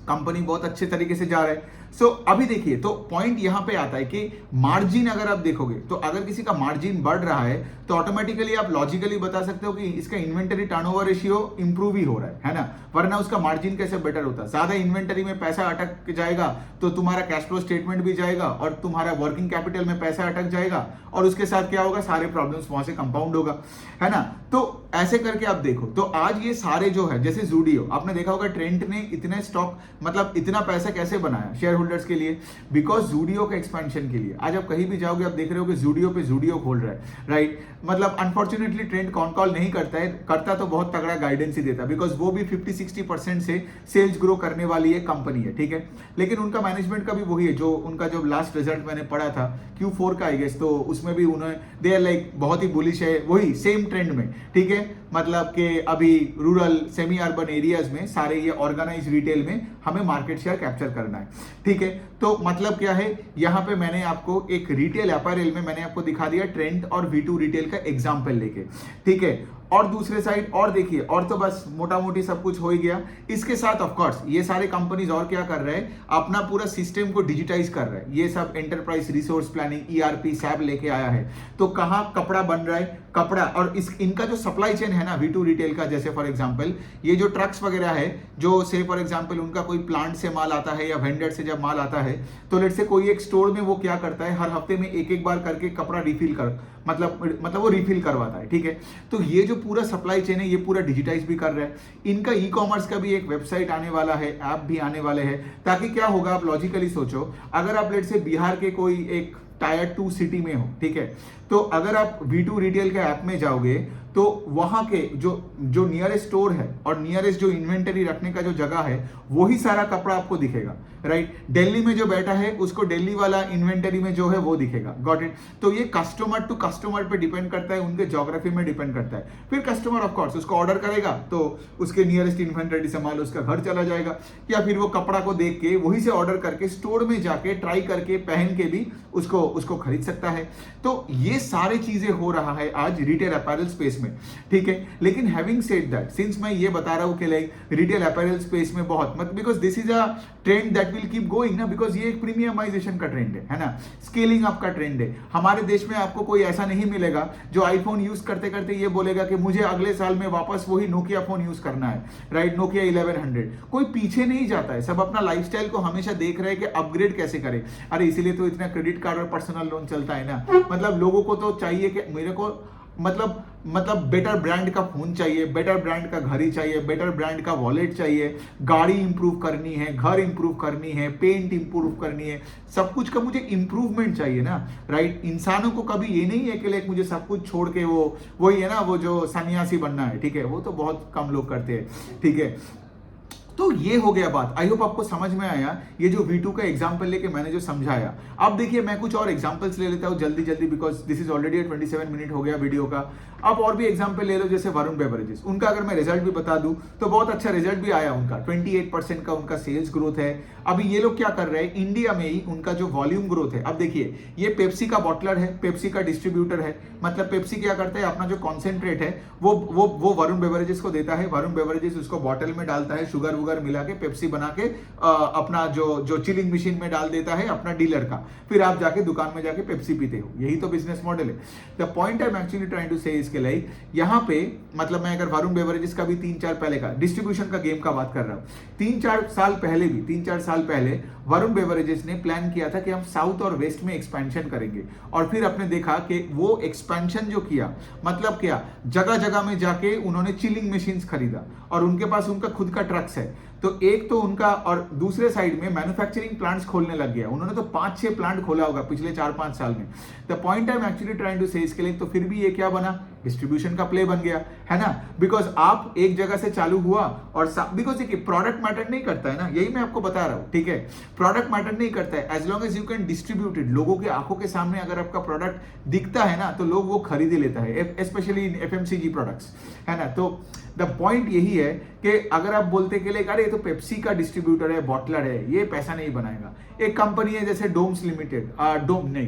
कंपनी बहुत अच्छे तरीके से जा रहा है। सो अभी देखिए, तो पॉइंट यहां पे आता है कि मार्जिन अगर आप देखोगे, तो अगर किसी का मार्जिन बढ़ रहा है तो ऑटोमेटिकली आप लॉजिकली बता सकते हो कि इसका इन्वेंटरी टर्नओवर रेशियो इंप्रूव ही हो रहा है ना, वरना उसका मार्जिन कैसे बेटर होता। ज्यादा इन्वेंटरी में पैसा अटक जाएगा तो तुम्हारा कैश फ्लो स्टेटमेंट भी जाएगा और तुम्हारा वर्किंग कैपिटल में पैसा अटक जाएगा, और उसके साथ क्या होगा, सारे प्रॉब्लम्स वहां से कंपाउंड होगा, है ना। तो ऐसे करके आप देखो, तो आज ये सारे जो है, जैसे जूडियो, आपने देखा होगा ट्रेंट ने इतने स्टॉक, मतलब इतना पैसा कैसे बनाया शेयर होल्डर्स के लिए, बिकॉज जूडियो के एक्सपेंशन के लिए। आज आप कहीं भी जाओगे, आप देख रहे हो कि जूडियो पे जूडियो खोल रहा है, राइट। मतलब अनफॉर्चुनेटली ट्रेंड कॉल नहीं करता है, करता तो बहुत तगड़ा गाइडेंस ही देता, बिकॉज वो भी 50-60% से सेल्स ग्रो करने वाली है कंपनी है, ठीक है। लेकिन उनका मैनेजमेंट का भी वही है, जो उनका जो लास्ट रिजल्ट मैंने पढ़ा था Q4 का आई गेस, तो उसमें भी उन्होंने दे आर लाइक बहुत ही बुलिश है, वही सेम ट्रेंड में, ठीक है। मतलब कि अभी रूरल सेमी अर्बन एरियाज में सारे ये ऑर्गेनाइज रिटेल में हमें मार्केट शेयर कैप्चर करना है, ठीक है। तो मतलब क्या है, यहां पे मैंने आपको एक रिटेल अपैरल में मैंने आपको दिखा दिया ट्रेंड और V2 रिटेल का एग्जांपल लेके, ठीक है। और दूसरे साइड और देखिए, और तो बस मोटा मोटी सब कुछ हो ही गया। इसके साथ ऑफ कोर्स ये सारे कंपनीज और क्या कर रहे हैं, अपना पूरा सिस्टम को डिजिटाइज कर रहे हैं। ये सब enterprise resource planning ERP SAP लेके आया है। तो कहां कपड़ा बन रहा है, कपड़ा, और इनका जो सप्लाई चेन है ना V2 रिटेल का, जैसे फॉर एग्जांपल ये जो ट्रक्स वगैरह है, जो से फॉर एग्जांपल उनका कोई प्लांट से माल आता है या वेंडर से जब माल आता है, तो लेट से कोई एक स्टोर में वो क्या करता है, हर हफ्ते में एक बार करके कपड़ा रिफिल कर, मतलब वो रिफिल करवाता है, ठीक है। तो ये जो पूरा सप्लाई चेन है, ये पूरा डिजिटाइज भी कर रहा है। इनका ई-कॉमर्स का भी एक वेबसाइट आने वाला है, ऐप भी आने वाले हैं, ताकि क्या होगा, आप लॉजिकली सोचो, अगर आप लेट से बिहार के कोई एक टायर 2 सिटी में हो, ठीक है, तो अगर आप V2 रिटेल के ऐप में जाओगे, तो वहां के जो नियरेस्ट स्टोर है और नियरेस्ट जो इन्वेंटरी रखने का जो जगह है, वही सारा कपड़ा आपको दिखेगा, राइट। दिल्ली में जो बैठा है उसको दिल्ली वाला इन्वेंटरी में जो है वो दिखेगा, गॉट इट। तो ये कस्टमर टू कस्टमर पे डिपेंड करता है, उनके ज्योग्राफी में डिपेंड करता है। फिर कस्टमर ऑफ कोर्स उसको ऑर्डर करेगा, तो उसके नियरेस्ट इन्वेंटरी से माल उसका घर चला जाएगा, या फिर वो कपड़ा को देख के वहीं से ऑर्डर करके स्टोर में जाके ट्राई करके पहन के भी उसको खरीद सकता है। तो ये सारी चीजें हो रहा है आज रिटेल अपैरल स्पेस में, ठीक है। लेकिन हैविंग सेड दैट, सिंस मैं ये बता रहा हूं कि लाइक रिटेल अपैरल स्पेस में बहुत because this is a trend that will keep going ना, बिकॉज ये एक प्रीमियमाइजेशन का ट्रेंड है ना, स्केलिंग अप का ट्रेंड है। हमारे देश में आपको कोई ऐसा नहीं मिलेगा जो आईफोन यूज करते करते ये बोलेगा कि मुझे अगले साल में वापस वही नोकिया फोन यूज करना है, राइट, नोकिया 1100। कोई पीछे नहीं जाता है, सब अपना लाइफस्टाइल को हमेशा देख रहे हैं कि अपग्रेड कैसे करें। अरे इसीलिए तो इतना क्रेडिट कार्ड और पर्सनल लोन चलता है ना, मतलब लोगों को तो चाहिए कि मेरे को मतलब बेटर ब्रांड का फोन चाहिए, बेटर ब्रांड का घड़ी चाहिए, बेटर ब्रांड का वॉलेट चाहिए, गाड़ी इंप्रूव करनी है, घर इंप्रूव करनी है, पेंट इंप्रूव करनी है, सब कुछ का मुझे इंप्रूवमेंट चाहिए ना, राइट। इंसानों को कभी ये नहीं है कि लाइक मुझे सब कुछ छोड़ के वही है ना, वो जो सन्यासी बनना है, ठीक है, वो तो बहुत कम लोग करते हैं, ठीक है। तो ये हो गया बात। आई होप आपको समझ में आया ये जो V2 का एग्जांपल लेके मैंने जो समझाया। अब देखिए मैं कुछ और एग्जांपल्स ले लेता हूँ जल्दी because this is already 27 minute हो गया वीडियो का। अब और भी एग्जांपल ले लो, जैसे वरुण बेवरेजेस, उनका अगर मैं रिजल्ट भी बता दूं तो बहुत अच्छा रिजल्ट भी आया उनका, 28% का उनका सेल्स ग्रोथ है। अभी ये लोग क्या कर रहे हैं, इंडिया में ही उनका जो वॉल्यूम ग्रोथ है। अब देखिए ये पेप्सी का बॉटलर है, पेप्सी का डिस्ट्रीब्यूटर है, मतलब पेप्सी क्या करता है, अपना जो कॉन्सेंट्रेट है वो वरुण बेवरेजेस को देता है, वरुण बेवरेजेस उसको बॉटल में डालता है, शुगर वुगर मिला के पेप्सी बना के अपना जो चिलिंग मशीन में डाल देता है अपना डीलर का, फिर आप जाके दुकान में जाके पेप्सी पीते हो। यही तो बिजनेस मॉडल है। The point I am actually trying to say इसके लाइक यहाँ पे, मतलब मैं अगर वरुण बेवरेजेस का भी 3-4 पहले का डिस्ट्रीब्यूशन का गेम का बात कर रहा हूँ, 3-4 साल पहले वरुण बेवरेजेस ने प्लान किया था कि हम साउथ और वेस्ट में एक्सपेंशन करेंगे, और फिर आपने देखा कि वो एक्सपेंशन जो किया, मतलब क्या, जगह जगह में जाके उन्होंने चिलिंग मशीन्स खरीदा और उनके पास उनका खुद का ट्रक्स है। तो एक तो उनका, और दूसरे साइड में मैन्युफैक्चरिंग प्लांट्स खोलने लग गया। उन्होंने तो 5-6 प्लांट खोला होगा पिछले 4-5 साल में। The point I am actually trying to say, इसके लिए तो फिर भी ये क्या बना, डिस्ट्रीब्यूशन का प्ले बन गया, है ना। बिकॉज आप एक जगह से चालू हुआ और बिकॉज देखिए प्रोडक्ट मैटर नहीं करता है ना, यही मैं आपको बता रहा हूं, ठीक है। प्रोडक्ट मैटर नहीं करता है, as long as you can distribute it. लोगों की आंखों के सामने अगर आपका प्रोडक्ट दिखता है ना, तो लोग वो खरीद ही लेता है, स्पेशली इन एफएमसीजी प्रोडक्ट्स, है ना। तो द पॉइंट यही है कि अगर आप बोलते कि अरे ये तो पेप्सी का डिस्ट्रीब्यूटर है, बॉटलर है, ये पैसा नहीं बनाएगा। एक कंपनी है जैसे डोम्स लिमिटेड,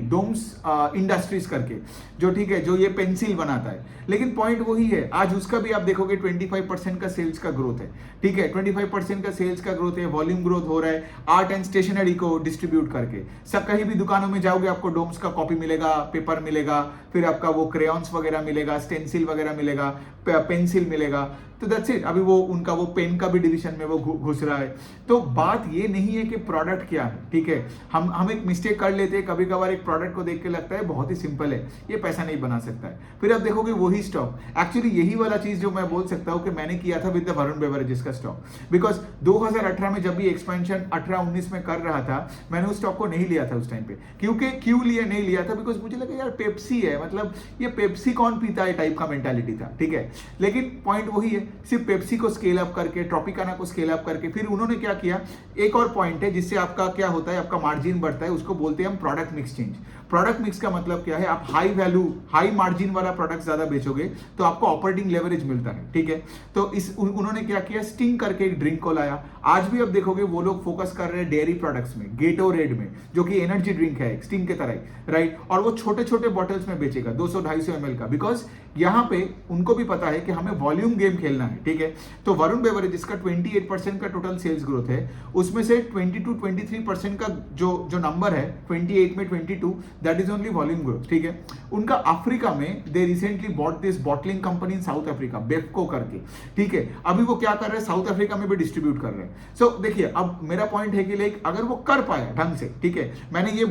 डोम्स इंडस्ट्रीज करके, जो ठीक है, जो ये पेंसिल बनाता है, लेकिन पॉइंट वही है, आज उसका भी आप देखोगे 25% का सेल्स का ग्रोथ है, ठीक है, 25% का सेल्स का ग्रोथ है, वॉल्यूम ग्रोथ हो रहा है आर्ट एंड स्टेशनरी को डिस्ट्रीब्यूट करके। सब कहीं भी दुकानों में जाओगे आपको डोम्स का कॉपी मिलेगा, पेपर मिलेगा, फिर आपका वो क्रेयॉन्स वगैरह मिलेगा, स्टेंसिल वगैरह मिलेगा, पेंसिल मिलेगा, तो दैट्स इट। अभी वो उनका वो पेन का भी डिवीजन में वो घुस रहा है। तो बात ये नहीं है कि प्रोडक्ट क्या है, ठीक है। हम एक मिस्टेक कर लेते हैं कभी कभार, एक प्रोडक्ट को देख के लगता है बहुत ही सिंपल है, ये पैसा नहीं बना सकता है, फिर आप देखोगे वही स्टॉक, एक्चुअली यही वाला चीज जो मैं बोल सकता हूं कि मैंने किया था विद द वरुण बेवरेजेस का स्टॉक। बिकॉज 2018 में जब भी एक्सपेंशन 18-19 में कर रहा था, मैंने उस स्टॉक को नहीं लिया था उस टाइम पे। क्योंकि क्यों लिए नहीं लिया था, बिकॉज मुझे लगा यार पेप्सी है, मतलब ये पेप्सी कौन पीता है टाइप का मेंटालिटी था, ठीक है। लेकिन पॉइंट वही है, सिर्फ पेप्सी को स्केल अप करके, ट्रॉपिकाना को स्केल अप करके, फिर उन्होंने क्या किया, एक और पॉइंट है जिससे आपका क्या होता है, आपका मार्जिन बढ़ता है, उसको बोलते हैं हम product mix change. Product mix का मतलब क्या है, आप हाई वैल्यू हाई मार्जिन वाला प्रोडक्ट ज्यादा बेचोगे तो आपको ऑपरेटिंग लेवरेज मिलता है, ठीक है। तो उन्होंने क्या किया, स्टिंग करके एक ड्रिंक को लाया। आज भी आप देखोगे वो लोग फोकस कर रहे हैं डेयरी प्रोडक्ट्स में, गेटोरेड में, जो कि एनर्जी ड्रिंक है स्टिंग के तरह, राइट। और वो छोटे छोटे बॉटल्स में बेचेगा 200-250 ml का, बिकॉज यहां पे उनको भी पता है कि हमें वॉल्यूम गेम खेलना है, ठीक है। तो वरुण बेवरेजेस का 28% का टोटल सेल्स ग्रोथ है, उसमें से 22-23% का जो नंबर है, 28 में 22, that is only volume growth, ठीक है। उनका अफ्रीका में they recently bought this bottling company in South Africa, बेफको करके, ठीक है। अभी वो क्या कर रहे हैं, साउथ अफ्रीका में भी डिस्ट्रीब्यूट कर रहे हैं। सो देखिए, अब मेरा पॉइंट है कि लाइक अगर वो कर पाया ढंग से, ठीक है। मैंने ये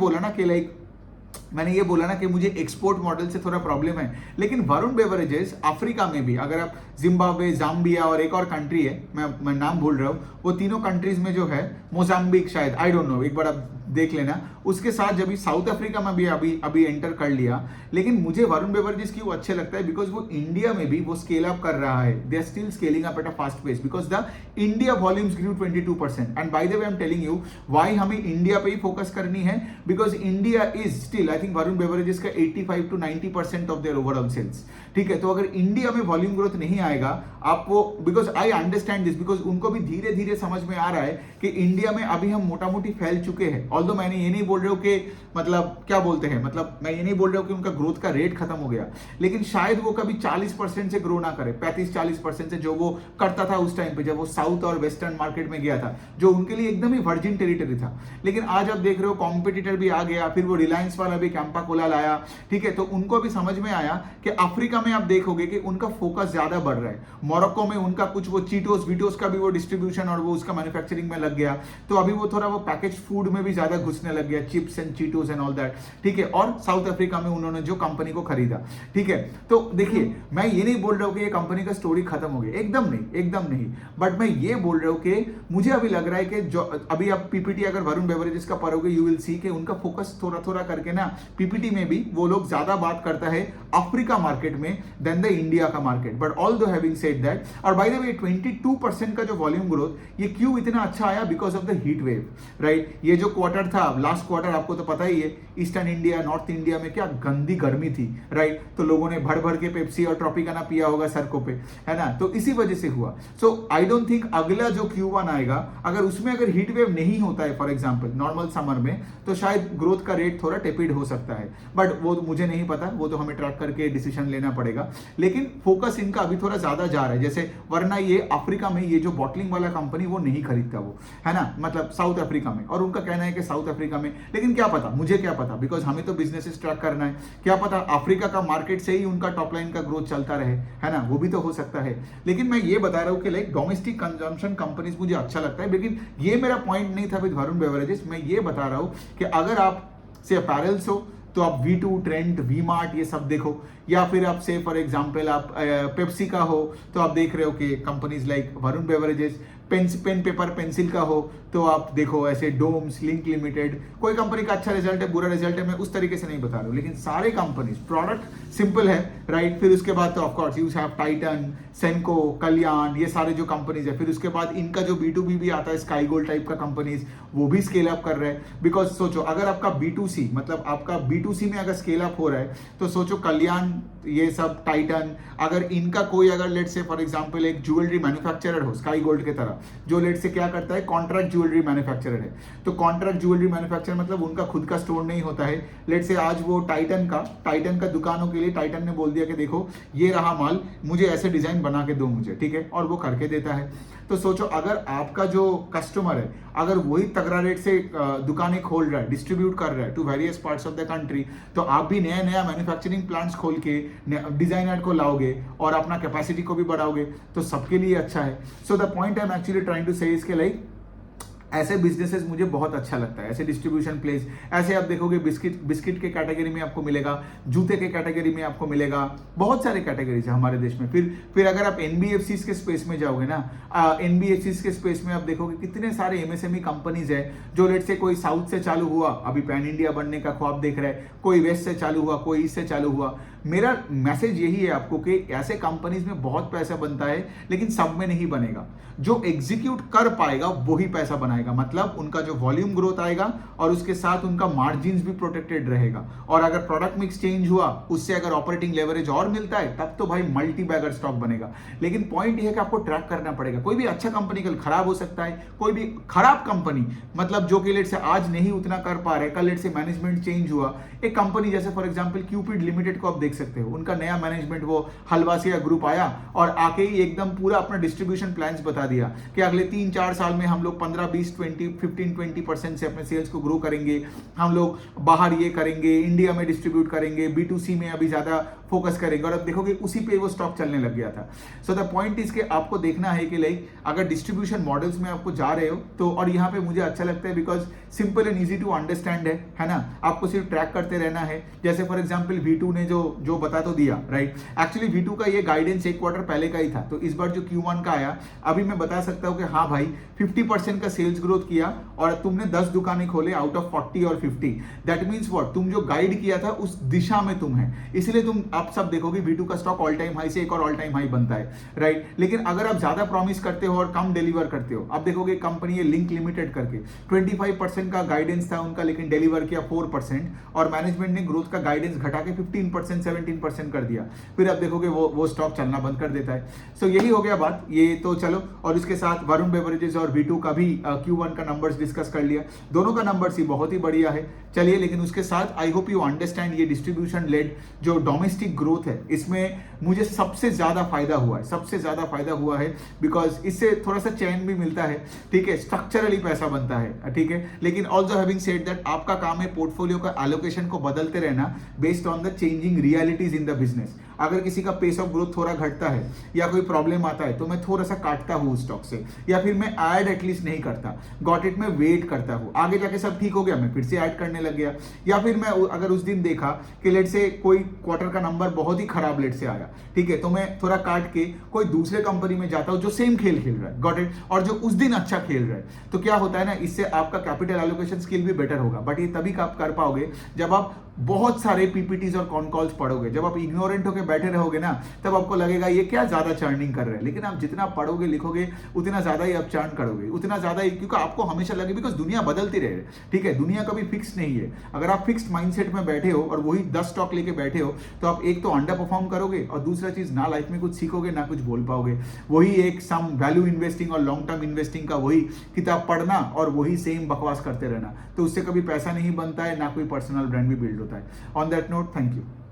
बोला ना कि मुझे एक्सपोर्ट मॉडल से थोड़ा प्रॉब्लम है, लेकिन वरुण बेवरेजेस अफ्रीका में भी, अगर आप जिम्बाब्वे, जाम्बिया और एक और कंट्री है, मैं नाम भूल रहा हूं, वो तीनों कंट्रीज में जो है, मोजाम्बिक शायद, आई डोंट नो, एक बार आप देख लेना। उसके साथ जब साउथ अफ्रीका में भी अभी एंटर कर लिया। लेकिन मुझे वरुण बेवरेजेस क्यों अच्छे लगता है, बिकॉज वो इंडिया में भी वो स्केल अप कर रहा है, they are still scaling up at a fast pace, because the India volumes grew 22%। And by the way I am telling you why हमें इंडिया पे ही फोकस करनी है, because India is still, I think Varun beverages का 85-90% of their overall sales, ठीक है। तो अगर इंडिया में वॉल्यूम ग्रोथ नहीं आएगा, आप वो, because I understand this, because उनको भी धीरे धीरे समझ में आ रहा है कि इंडिया में अभी हम मोटा मोटी फैल चुके हैं। ऑल्दो मैंने ये नहीं बोल रहा हूं कि, मतलब क्या बोलते हैं, मतलब मैं ये नहीं बोल रहा हूं कि उनका ग्रोथ का रेट खत्म हो गया, लेकिन शायद वो कभी 40% से ग्रो ना करे, 35-40% से, जो वो करता था उस टाइम पे जब वो साउथ और वेस्टर्न मार्केट में गया था, जो उनके लिए एकदम ही वर्जिन टेरिटरी था। लेकिन आज आप देख रहे हो कॉम्पिटिटर भी आ गया, फिर वो रिलायंस वाला भी कैंपा कोला लाया, ठीक है। तो उनको भी समझ में आया कि अफ्रीका में आप देखोगे कि उनका फोकस ज्यादा बढ़ रहा है। मोरक्को में उनका कुछ वो चीटोस वीटोस का भी वो डिस्ट्रीब्यूशन और वो उसका मैन्युफैक्चरिंग में लग गया, तो अभी वो थोड़ा वो पैकेज फूड में भी ज्यादा घुसने लग गया, chips and Cheetos and all that, ठीक है। और साउथ अफ्रीका में उन्होंने जो कंपनी को खरीदा, ठीक है। तो देखिए, मैं ये नहीं बोल रहा हूं कि ये कंपनी का स्टोरी खत्म हो गया, एकदम नहीं, बट मैं ये बोल रहा हूं कि मुझे अभी लग रहा है कि जो अभी आप पीपीटी अगर वरुण बेवरेजेस का पढ़ोगे, यू विल सी कि उनका फोकस थोड़ा थोड़ा करके ना, पीपीटी में भी वो लोग ज्यादा बात करता है अफ्रीका मार्केट में देन द इंडिया का market. But although having said that, और बाय द वे 22% का जो वॉल्यूम ग्रोथ, ये क्यों इतना अच्छा आया, because of the heat wave, right. ये जो क्वार्टर था, लास्ट क्वार्टर, आपको तो पता ही है, ईस्टर्न इंडिया, नॉर्थ इंडिया में क्या गंदी गर्मी थी, राइट। तो लोगों ने भर भर के पेप्सी और ट्रॉपिकाना पिया होगा सड़कों पे, है ना। तो इसी वजह से हुआ। सो आई डोंट थिंक अगला जो Q1 आएगा, अगर उसमें अगर हीट वेव नहीं होता है, फॉर एग्जांपल नॉर्मल समर में, तो शायद ग्रोथ का रेट थोड़ा टेपिड हो सकता है, बट वो मुझे नहीं पता, वो तो हमें ट्रैक करके डिसीजन लेना पड़ेगा। लेकिन फोकस इनका अभी थोड़ा ज्यादा जा रहा है, जैसे वरना ये अफ्रीका में ये जो बॉटलिंग वाला कंपनी वो नहीं खरीदता, वो, है ना, मतलब साउथ अफ्रीका में। और उनका कहना है कि साउथ अफ्रीका में, लेकिन क्या पता, मुझे क्या पता, बिकॉज हमें तो बिजनेसेस ट्रैक करना है, क्या पता अफ्रीका का मार्केट से ही उनका टॉप लाइन का ग्रोथ चलता रहे, है ना, वो भी तो हो सकता है। लेकिन मैं ये बता रहा हूं कि लाइक डोमेस्टिक कंजम्पशन कंपनीज मुझे अच्छा लगता है, लेकिन ये मेरा पॉइंट नहीं था विद वरुण बेवरेजेस। मैं ये बता रहा हूं कि अगर आप से अपैरल्स हो तो आप V2, ट्रेंड, V-Mart ये सब देखो, या फिर आप से फॉर एग्जांपल आप पेप्सी का हो तो आप देख रहे हो कि companies like Varun beverages, pen paper pencil का हो तो आप देखो ऐसे डोम्स, लिंक लिमिटेड, कोई कंपनी का अच्छा रिजल्ट है, बुरा रिजल्ट है, मैं उस तरीके से नहीं बता रहा हूँ, लेकिन सारे कंपनीज प्रोडक्ट सिंपल है, राइट। फिर उसके बाद तो of course you have Titan, Senco, Kalyan, ये सारे जो कंपनीज है। फिर उसके बाद इनका जो B2B भी आता है, स्काई गोल्ड टाइप का कंपनीज, वो भी स्केल अप कर रहे हैं। बिकॉज सोचो अगर आपका B2C मतलब आपका B2C में अगर स्केल अप हो रहा है तो सोचो कल्याण, ये सब टाइटन, अगर इनका कोई अगर लेट से फॉर एग्जांपल एक ज्वेलरी मैन्युफैक्चरर हो स्काई गोल्ड के तरह, जो लेट से क्या करता है कॉन्ट्रैक्ट ज्वेलरी मैन्युफैक्चरर है, तो कॉन्ट्रैक्ट ज्वेलरी मैन्युफैक्चरर मतलब उनका खुद का स्टोर नहीं होता है। लेट से आज वो टाइटन का दुकानों के लिए टाइटन ने बोल दिया कि देखो ये रहा माल, मुझे ऐसे डिजाइन बना के दो मुझे, ठीक है, और वो करके देता है। तो सोचो अगर आपका जो कस्टमर है अगर वही तगड़ा रेट से दुकानें खोल रहा है, डिस्ट्रीब्यूट कर रहा है to various parts of the country, तो आप भी नया नया मैन्युफैक्चरिंग प्लांट्स खोल के डिजाइनर को लाओगे और अपना कैपेसिटी को भी बढ़ाओगे, तो सबके लिए अच्छा है। So the point I am actually trying to say इसके लाइक ऐसे बिजनेसेस मुझे बहुत अच्छा लगता है, ऐसे डिस्ट्रीब्यूशन प्लेस। ऐसे आप देखोगे बिस्किट के कैटेगरी में आपको मिलेगा, जूते के कैटेगरी में आपको मिलेगा, बहुत सारे कैटेगरीज है हमारे देश में। फिर अगर आप NBFCs के स्पेस में जाओगे ना, NBFCs के स्पेस में आप देखोगे कितने सारे MSME कंपनीज है जो लेट से कोई साउथ से चालू हुआ, अभी पैन इंडिया बनने का ख्वाब देख रहा है, कोई वेस्ट से चालू हुआ, कोई ईस्ट से चालू हुआ। मेरा मैसेज यही है आपको कि ऐसे कंपनीज में बहुत पैसा बनता है, लेकिन सब में नहीं बनेगा। जो एग्जीक्यूट कर पाएगा वही पैसा बनाएगा, मतलब उनका जो वॉल्यूम ग्रोथ आएगा और उसके साथ उनका मार्जिन्स भी प्रोटेक्टेड रहेगा। और अगर प्रोडक्ट मिक्स चेंज हुआ, उससे अगर ऑपरेटिंग लेवरेज और मिलता है, तब तो भाई मल्टी बैगर स्टॉक बनेगा। लेकिन पॉइंट यह है कि आपको ट्रैक करना पड़ेगा। कोई भी अच्छा कंपनी कल खराब हो सकता है, कोई भी खराब कंपनी मतलब जो कि लेट से आज नहीं उतना कर पा रहे, कल लेट से मैनेजमेंट चेंज हुआ। एक कंपनी जैसे फॉर एग्जांपल क्यूपिड लिमिटेड को आप देख सकते हो, उनका नया मैनेजमेंट वो हलवासिया ग्रुप आया और आके ही एकदम पूरा अपना डिस्ट्रीब्यूशन प्लान्स बता दिया कि अगले 3-4 साल में हम लोग 15-20-15-20% से अपने सेल्स को ग्रो करेंगे, हम लोग बाहर ये करेंगे, इंडिया में डिस्ट्रीब्यूट करेंगे, B2C में अभी ज्यादा फोकस करेंगे। और अब देखोगे उसी पे वो स्टॉक चलने लग गया था। सो द पॉइंट इज के आपको देखना है कि लाइक अगर डिस्ट्रीब्यूशन मॉडल्स में आपको जा रहे हो तो, और यहाँ पे मुझे अच्छा लगता है because simple and easy to understand है ना, आपको सिर्फ ट्रैक करते रहना है। जैसे फॉर एग्जांपल V2 ने जो बता तो दिया, राइट। एक्चुअली V2 का ये गाइडेंस एक क्वार्टर पहले का ही था, तो इस बार जो Q1 का आया, अभी मैं बता सकता हूँ कि हाँ भाई 50% का सेल्स ग्रोथ किया और तुमने 10 दुकानें खोले आउट ऑफ 40 और 50। दैट मीन्स व्हाट, तुम जो गाइड किया था उस दिशा में तुम है, इसलिए तुम आप सब देखोगे V2 का स्टॉक ऑल टाइम हाई से एक और ऑल टाइम हाई बनता है, राइट। लेकिन अगर आप ज्यादा प्रॉमिस करते हो और कम डिलीवर करते हो, अब देखोगे कंपनी है लिंक लिमिटेड करके 25% का गाइडेंस था उनका, लेकिन डिलीवर किया 4% और मैनेजमेंट ने ग्रोथ का गाइडेंस घटा के 15% 17% कर दिया। फिर अब देखोगे वो स्टॉक चलना बंद कर देता है। सो यही हो गया बात, ये तो चलो। और इसके साथ वरुण बेवरेजेस और V2 का भी Q1 का नंबर्स डिस्कस कर लिया, दोनों का नंबर्स ही बहुत ही बढ़िया है। चलिए, लेकिन उसके साथ आई होप यू अंडरस्टैंड ये डिस्ट्रीब्यूशन लेड जो डोमेस्टिक ग्रोथ है, इसमें मुझे सबसे ज्यादा फायदा हुआ है बिकॉज इससे थोड़ा सा चैन भी मिलता है, ठीक है, स्ट्रक्चरली पैसा बनता है, ठीक है। लेकिन ऑल्सो हैविंग सेड दैट आपका काम है पोर्टफोलियो का एलोकेशन को बदलते रहना based on the changing realities in the business. अगर किसी का पेस ऑफ ग्रोथ थोड़ा घटता है या कोई प्रॉब्लम आता है तो मैं थोड़ा सा काटता हूँ उस स्टॉक से, या फिर मैं ऐड एटलीस्ट नहीं करता, गॉट इट, मैं वेट करता हूँ, आगे जाके सब ठीक हो गया मैं फिर से ऐड करने लग गया। या फिर मैं अगर उस दिन देखा कि लेट से कोई क्वार्टर का नंबर बहुत ही खराब लेट से आया, ठीक है, तो मैं थोड़ा काट के कोई दूसरे कंपनी में जाता हूँ जो सेम खेल खेल रहा है, गॉट इट, और जो उस दिन अच्छा खेल रहा है। तो क्या होता है ना, इससे आपका कैपिटल एलोकेशन स्किल भी बेटर होगा। बट ये तभी आप कर पाओगे जब आप बहुत सारे पीपीटीज और कॉन कॉल्स पढ़ोगे। जब आप इग्नोरेंट होकर बैठे रहोगे ना, तब आपको लगेगा ये क्या ज्यादा चर्निंग कर रहे हैं। लेकिन आप जितना पढ़ोगे लिखोगे उतना ज्यादा ही आप चर्न करोगे, उतना ज्यादा ही, क्योंकि आपको हमेशा लगे बिकॉज दुनिया बदलती रहे, ठीक है, दुनिया कभी फिक्स नहीं है। अगर आप फिक्स्ड माइंडसेट में बैठे हो और वही 10 स्टॉक लेके बैठे हो तो आप एक तो अंडर परफॉर्म करोगे और दूसरा चीज ना लाइफ में कुछ सीखोगे ना कुछ बोल पाओगे। वही एक सम वैल्यू इन्वेस्टिंग और लॉन्ग टर्म इन्वेस्टिंग का वही किताब पढ़ना और वही सेम बकवास करते रहना, तो उससे कभी पैसा नहीं बनता है, ना कोई पर्सनल ब्रांड भी बिल्ड होता है। On that note, thank you.